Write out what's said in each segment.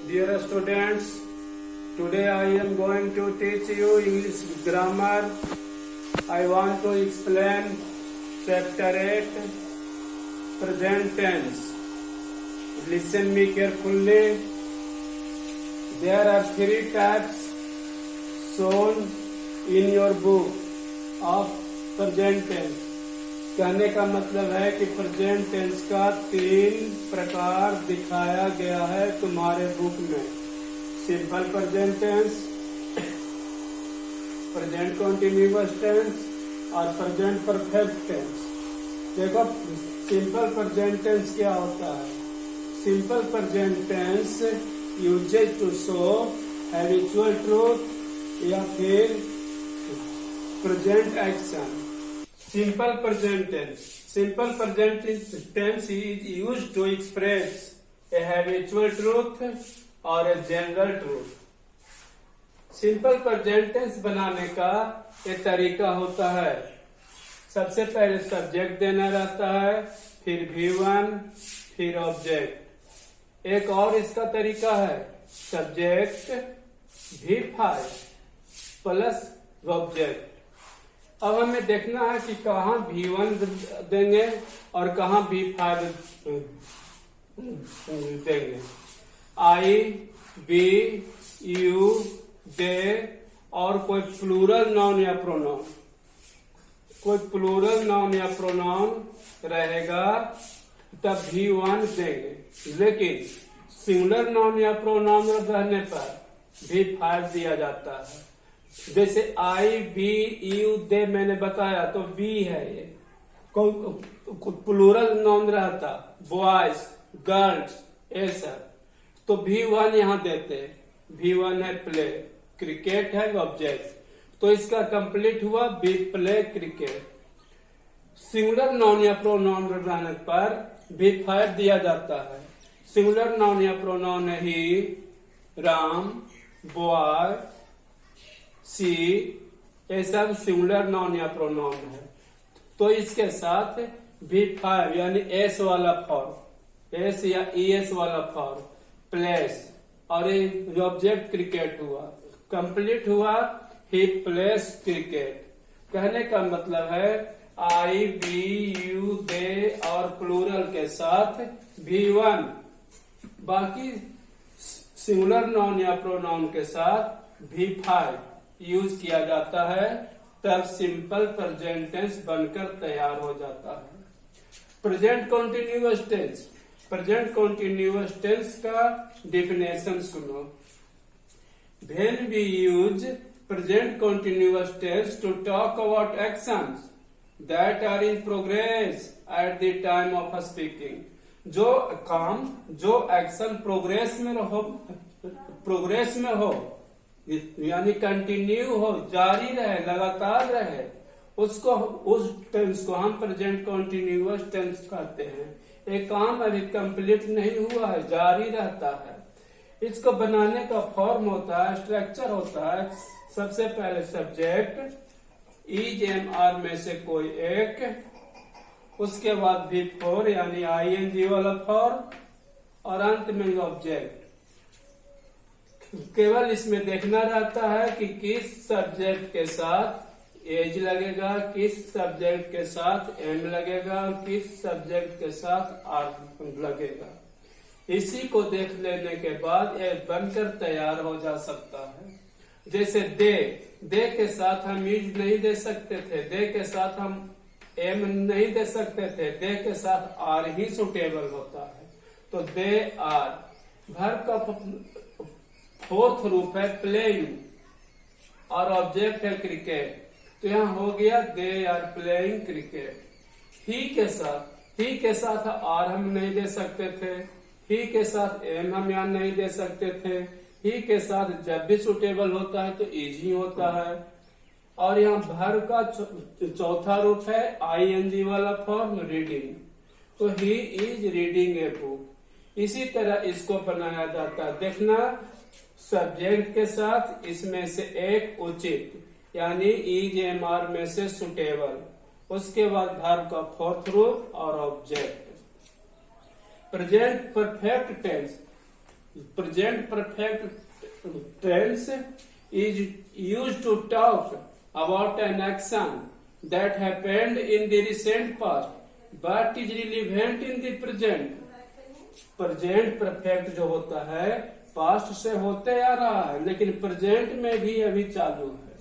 Dear students, today I am going to teach you English grammar. I want to explain chapter 8, present tense. Listen me carefully. There are 3 types shown in your book of present tense. कहने का मतलब है कि present tense का 3 प्रकार दिखाया गया है तुम्हारे बुक में। Simple present tense, present continuous tense और प्रेजेंट परफेक्ट टेंस। देखो सिंपल प्रेजेंट टेंस क्या होता है। Simple present tense uses to show habitual truth या फिर present action. Simple present tense. Simple present tense is used to express a habitual truth or a general truth. Simple present tense बनाने का एक तरीका होता है। सबसे पहले सब्जेक्ट देना रहता है, फिर V1, फिर ऑब्जेक्ट। एक और इसका तरीका है सब्जेक्ट V5 प्लस ऑब्जेक्ट। अब हमें देखना है कि कहाँ V1 देंगे और कहाँ V5 देंगे। I, we, you, they और कोई प्लूरल नाउन या प्रोनाउन। कोई प्लूरल नाउन या प्रोनाउन रहेगा तब V1 देंगे, लेकिन सिंगुलर नाउन या प्रोनाउन रहने पर V5 दिया जाता है। जैसे आई, बी, यू, दे मैंने बताया तो बी है ये। प्लूरल नाउन रहता बॉयज, गर्ल्स, ऐसा तो V1 यहाँ देते। V1 है प्ले, क्रिकेट है ऑब्जेक्ट, तो इसका कंप्लीट हुआ we play cricket. Singular noun या प्रोनाउन रहने पर V5 दिया जाता है। सिंगुलर नाउन या प्रोनाउन है ही, राम, बॉय, सी, ये सब सिंगुलर नाउन या प्रोनाउन है। तो इसके साथ V5 यानी एस वाला फॉर्म, एस या ES वाला फॉर्म, प्लेस और ये ऑब्जेक्ट क्रिकेट हुआ, कंप्लीट हुआ ही प्लेस क्रिकेट। कहने का मतलब है आई, बी, यू, दे और प्लूरल के साथ V1। बाकी सिंगुलर नाउन या प्रोनाउन के साथ V5 यूज किया जाता है, तब सिंपल प्रेजेंट टेंस बनकर तैयार हो जाता है। Present continuous tense. Present continuous tense का डिफिनेशन सुनो। When we use present continuous tense to talk about actions that are in progress at the time of speaking. जो काम, जो एक्शन प्रोग्रेस में हो यानी कंटिन्यू हो, जारी रहे, लगातार रहे, उसको, उस टेंस को हम प्रेजेंट कंटिन्यूअस टेंस कहते हैं। एक काम अभी कंप्लीट नहीं हुआ है, जारी रहता है। इसको बनाने का फॉर्म होता है, स्ट्रक्चर होता है। सबसे पहले सब्जेक्ट इज, एम, आर में से कोई एक, उसके बाद V4 यानी ING वाला फॉर्म और अंत में ऑब्जेक्ट। केवल इसमें देखना रहता है कि किस सब्जेक्ट के साथ एज लगेगा, किस सब्जेक्ट के साथ एम लगेगा और किस सब्जेक्ट के साथ आर लगेगा। इसी को देख लेने के बाद ये बनकर तैयार हो जा सकता है। जैसे दे के साथ हम इज नहीं दे सकते थे, दे के साथ हम एम नहीं दे सकते थे, दे के साथ आर ही सुटेबल होता है। तो दे आर। घर का फोर्थ रूप है प्लेइंग और ऑब्जेक्ट है क्रिकेट, तो यहाँ हो गया दे आर प्लेइंग क्रिकेट। ही के साथ आर हम नहीं दे सकते थे, ही के साथ एम हम यहाँ नहीं दे सकते थे। ही के साथ जब भी सुटेबल होता है तो इज ही होता है। और यहाँ भर का चौथा रूप है ING वाला फॉर्म, रीडिंग, तो he is reading a book. इसी तरह इसको बनाया जाता है। देखना सब्जेक्ट के साथ इसमें से एक उचित यानी इज, एम, आर में से सुटेबल, उसके बाद वर्ब का फोर्थ रूप और object. Present perfect tense present perfect tense is used to talk about an action that happened in the recent past but is relevant in the present. Present perfect जो होता है past से होते आ रहा है लेकिन प्रेजेंट में भी अभी चालू है।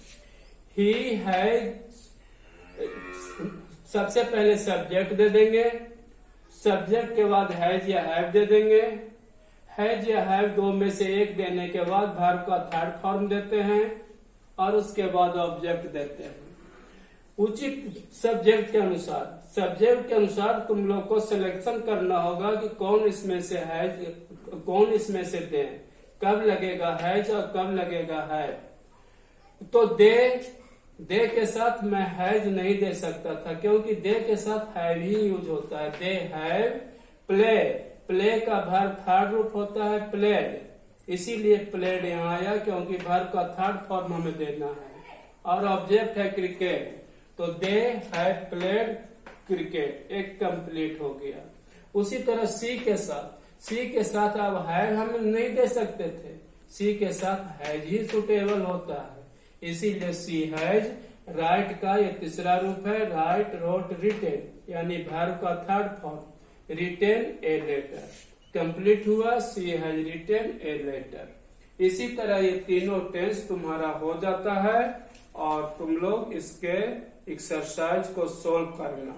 ही हैज, सबसे पहले सब्जेक्ट दे देंगे, सब्जेक्ट के बाद हैज या हैव दे देंगे। हैज या हैव दो में से एक देने के बाद वर्ब का थर्ड फॉर्म देते हैं और उसके बाद ऑब्जेक्ट देते हैं। उचित सब्जेक्ट के अनुसार तुम लोग को सिलेक्शन करना होगा कि कौन इसमें से हैज, कौन इसमें से दे, कब लगेगा हैज और कब लगेगा हैव। तो दे के साथ मैं हैज नहीं दे सकता था क्योंकि दे के साथ हैव ही यूज होता है। दे हैव प्ले, प्ले का वर्ब थर्ड रूप होता है प्लेड, इसीलिए प्लेड यहाँ आया क्योंकि वर्ब का थर्ड फॉर्म हमें देना है। और ऑब्जेक्ट है क्रिकेट, तो दे हैव प्लेड क्रिकेट, एक कंप्लीट हो गया। उसी तरह सी के साथ अब हैव हम नहीं दे सकते थे, सी के साथ हैज ही सुटेबल होता है, इसीलिए सी हैज। राइट का ये तीसरा रूप है, राइट, रोट, रिटेन, यानी वर्ब का third form, written a letter, complete हुआ, she has written a letter. इसी तरह ये तीनों टेंस तुम्हारा हो जाता है और तुम लोग इसके एक्सरसाइज को सोल्व करना।